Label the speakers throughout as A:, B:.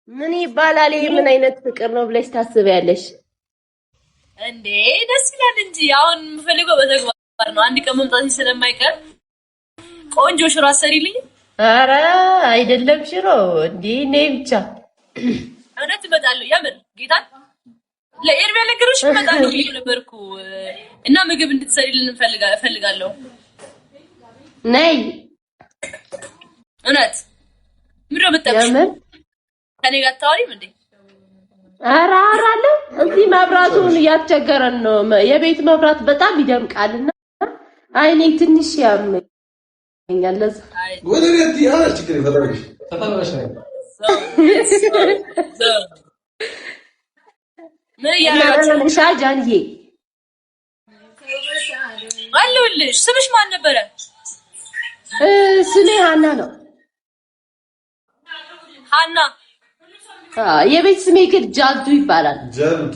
A: ምን ይባላል? ይሄ ምን አይነት ፍቅር ነው ብለሽ ታስቢያለሽ
B: እንዴ? ደስ ይላል እንጂ አሁን የምፈልገው በተግባር ነው። አንድ ቀን መምጣት ስለማይቀር ቆንጆ ሽሮ አሰሪልኝ።
A: ኧረ አይደለም ሽሮ እንዴ ነይ ብቻ
B: እውነት እመጣለሁ። የምር ጌታን ለኤርሚያ ለግሩሽ እመጣለሁ ብዬ ነበርኩ እና ምግብ እንድትሰሪልን እፈልጋለሁ።
A: ነይ
B: እውነት ምንድነው የምትጠብሺው? ከኔ ጋር አታወሪም እንዴ?
A: ኧረ አወራለሁ። እዚህ መብራቱን እያስቸገረን ነው። የቤት መብራት በጣም ይደምቃልና አይኔ ትንሽ ያመኛል። ለዛ
C: ወደ ቤት ያለ ችግር ይፈጠራል።
B: ምን ያላችሁ
A: ሻጃንዬ
B: አለሁልሽ። ስምሽ ማን ነበረ?
A: ስሜ ሀና ነው።
B: ሀና
A: የቤት ስሜ ግን ጃልዱ ይባላል።
C: ጃልዱ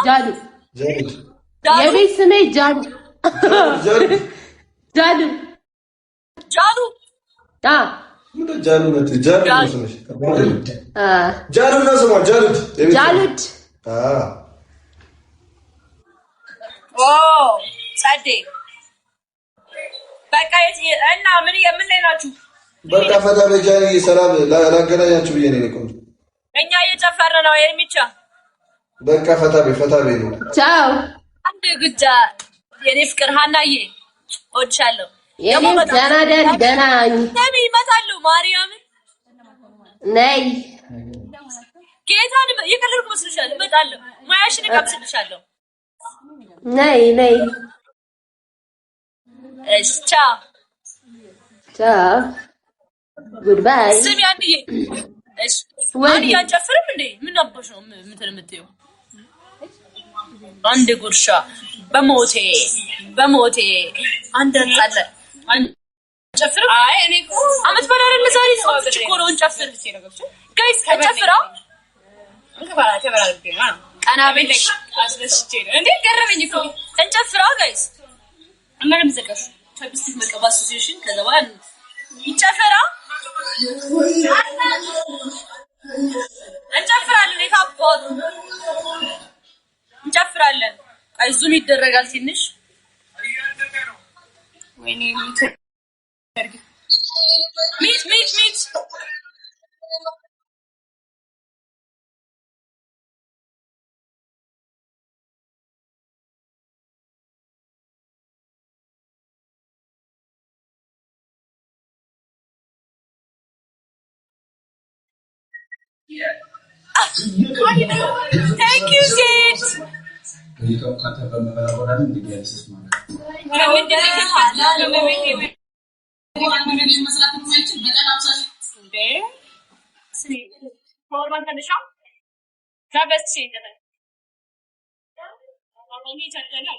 A: ጃልዱ የቤት ስሜ ጃልዱ ጃልዱ ጃልዱ
C: ምን ጃልዱ ነው? ጃልዱ ነው ስምሽ? ጃልዱ ነው ስሟ? ጃልዱ
B: ኦ ጸዴ በቃ እና ምን ላይ ናችሁ?
C: በቃ ፈታ በጃኒ ሰላም ላገናኛችሁ ብዬ ነው የቆንጆ።
B: እኛ እየጨፈርን ነው የሚቻ
C: በቃ ፈታ በይ ነው።
A: ቻው
B: አንድ ግጃ የኔ ፍቅር ሀናዬ እወድሻለሁ።
A: የኔ ደህና
B: ነይ ይመጣሉ። ማርያምን
A: ነይ
B: ጌታን የቀለልኩ መስልሻል? እመጣለሁ። ማያሽን እቀብስልሻለሁ።
A: ነይ
B: እሺ ቻው
A: ጉድባይ።
B: ስሚ አንዬ እሺ አንዬ አንጨፍርም እንዴ? ምን አባሽ ነው የምትይው? አንድ ጉርሻ በሞቴ አንድ አለ አንጨፍር። አይ እኔ እኮ አመት በላ አይደል ዛሬ እኮ ነው እንጨፍር። ጋይስ እንጨፍራ ቀና በልሽ አስደስቼ ነው እንዴ? ገረመኝ እኮ እንጨፍራ ጋይስ። እናንም ዘቀሽ ቻፕስቲክ መቀባ አሶሲዬሽን ከዛ በኋላ ይጨፈራ እንጨፍራለን። የታባቱ እንጨፍራለን። አይዙም ይደረጋል ትንሽ ወይኔ ሚት Thank you, sis.
D: Kalau kata pemelaboran dibiarkan semuanya.
B: Kami dari mana?
E: masalah rumah itu bukan apa
B: deh. Sini. Mau makan di shop? Cabut sih jangan. Kalau ni jangan.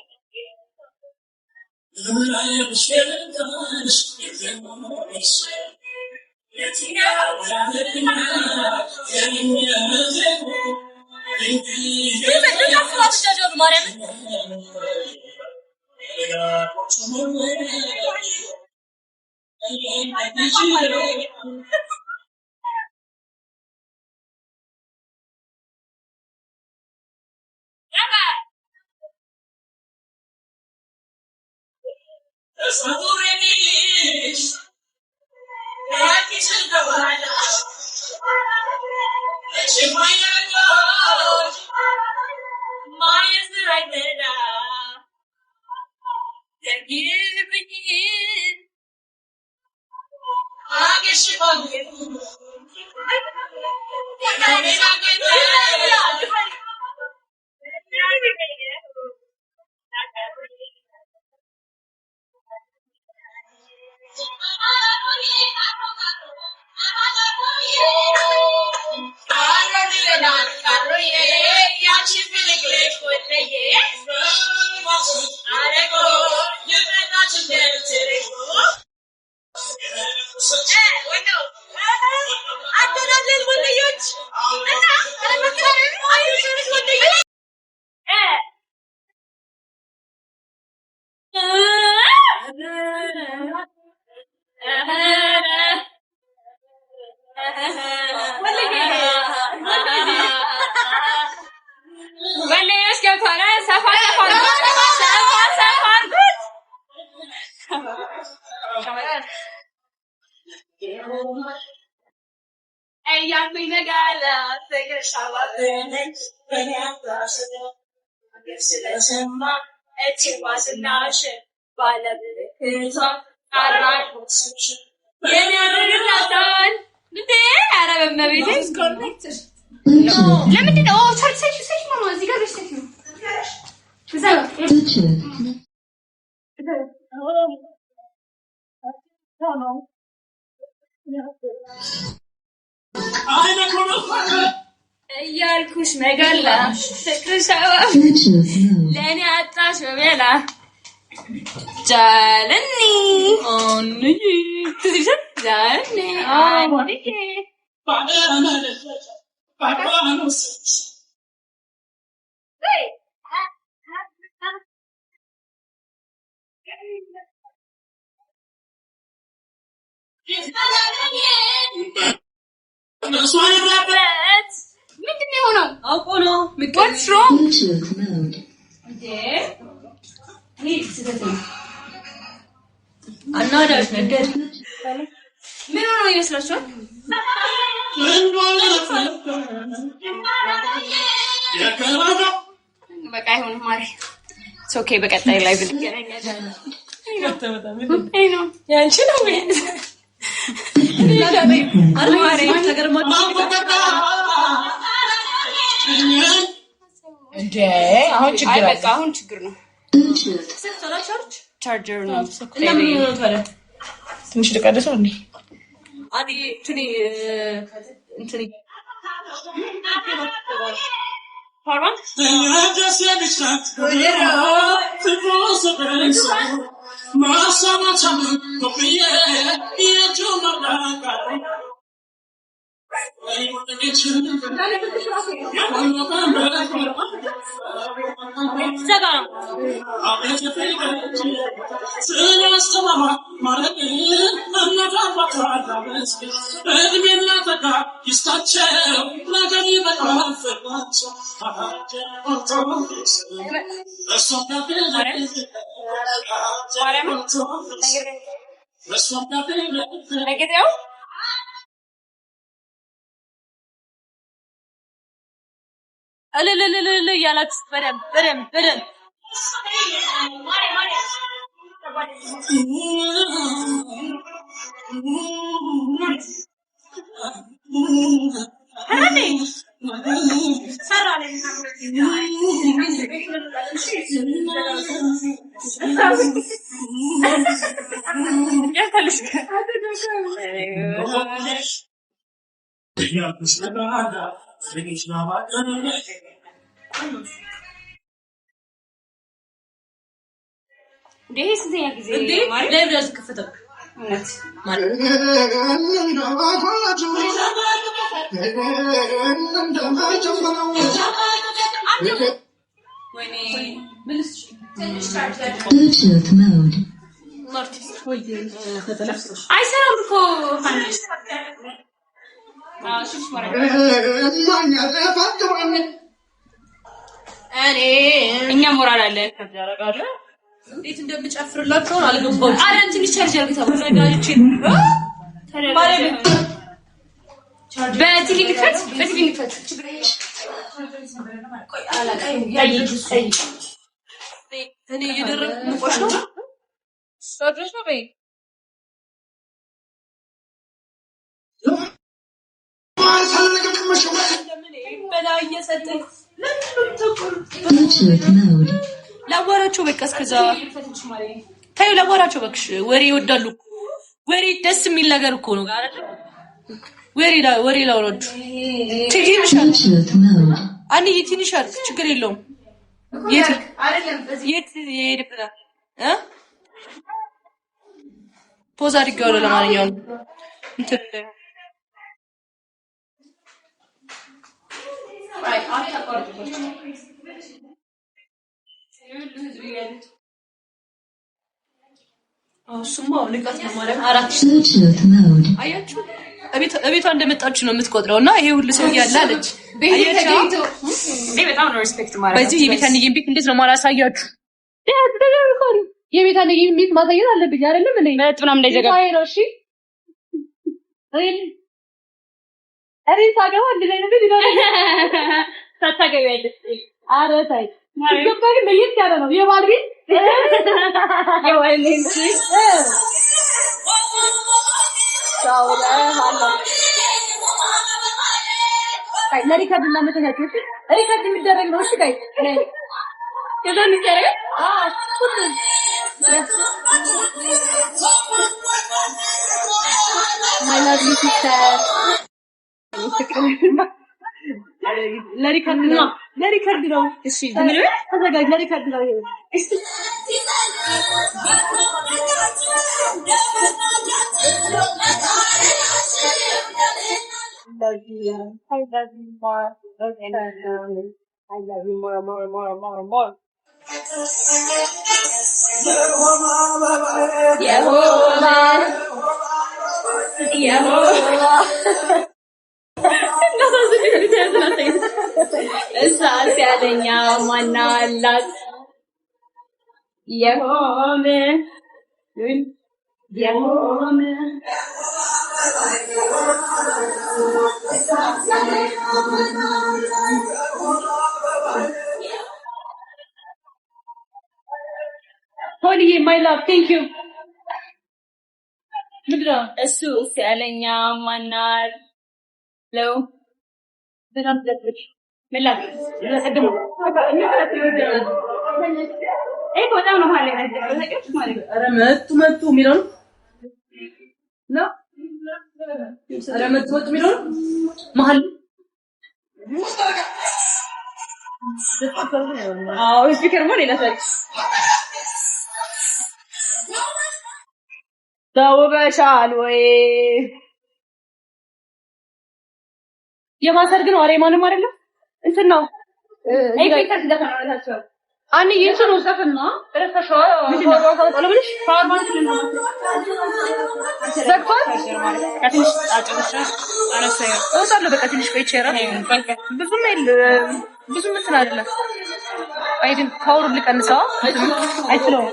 B: ለምንድን ነው ቻርጅ ሰሽ ማማ እዚህ ጋር በሽተሽ ነው እያልኩሽ መጋላ ፍቅርሻዋ ለእኔ አጣሽ በቤላ ጃለኒ ኦንይ ትዝሽ ጃለኒ ኦንይ ምንድን ነው የሆነው? አውቆ ነው What's wrong? አናዳሽ ነገር ምን ሆኖ ይመስላችኋል? በቃ ይሁን ማሪ ኦኬ በቀጣይ ላይ ብንገናኛለን አይ ነው ያንቺ ነው እንዴ አሁን ችግር ነው ቻርጀር ነው
A: ትንሽ ልቀደሰው እንዴ
B: አዲ ትኒ እንትኒ ፓርዋን እልልልልል እያላችሁ በደምብ እንዴ ስንተኛ ጊዜ ማለት ለብራዝ ከፈተው እውነት ማለት ወይኔ ምንስ
E: Bluetooth mode.
B: አይሰራም እኮ ፋንስ ሽሽ ማረ እኛ ሞራል አለን ከዛራጋለ እንዴት እንደምጨፍርላችሁ አልገባችም። አረ እንትን ቻርጅ አርግታ ተዘጋጅቼ በቲቪ ክፈት ቆይ አላቀይ እኔ እየደረኩ ሙቆሽ ነው ሰድረሽ ነው በይ
E: Bluetooth mode.
B: ላዋራቸው በቃ እስከዛ ታዩ ላዋራቸው በቃሽ ወሬ ይወዳሉ ወሬ ደስ የሚል ነገር እኮ ነው አይደል ወሬ ላውራችሁ ትንሽሻል አንዴ ትንሽሻል ችግር የለውም የት ይሄድብና ፖዝ አድርገው ለማንኛውም እንትን አይ አታቋርጡ እሱማ ልቀት ነው ማለት 4000 አያችሁ እቤቷ እንደመጣችሁ ነው የምትቆጥረውና ይሄ ሁሉ ሰው ያለ አለች አያችሁ በጣም ነው ሪስፔክት ማለት በዚህ የቤታንዬን ቤት እንዴት ነው ማላሳያችሁ የቤታንዬን ቤት ማሳየት አለብኝ አይደለም እንዴ በጣም እንደዘጋ ነው እሺ እኔ ሳገባ እንደ ላይ ነው ይላል ታታገቢያለሽ ኧረ ተይ ገባ ግን ለየት ያለ ነው የባል ግን የወይኔ ሳውላ ሃላ አይ ለሪከርድ ለመተናችሁ ሪከርድ የሚደረግ ነው እሺ ጋይ ከዛ የሚደረግ my lovely sister ለሪከርድ ነው እሺ ምን ተዘጋጅ ለሪከርድ ነው I love you more. እሳት ያለኛ ማናላት የሆነ ሆሊ ማይ ላቭ ቴንክ ዩ ምድራ እሱ ሲያለኛ ማናል ለው በጣም ደብሽ መላክ ለቀደም እኮ በጣም ነው ማለት ነው ኧረ መጡ የሚለው ነው ኧረ መጡ የሚለው መሀል አዎ ስፒከር ማለት ነው ተውበሻል ወይ የማሰርግ ነው አሬማንም አይደለም እንትን ነው ኤክስፐክት ተደረገላቸው አንዴ ይንሱ ነው ሰፈና ረፈሻው አለብልሽ ፋርማንት ነው ዘግቷል ከትንሽ አጭርሽ አረሰየ ወጣለ በቃ ትንሽ ቆይቼራ ብዙም እንትን አይደለም አይደል ፓወር ልቀንሰው አይችልም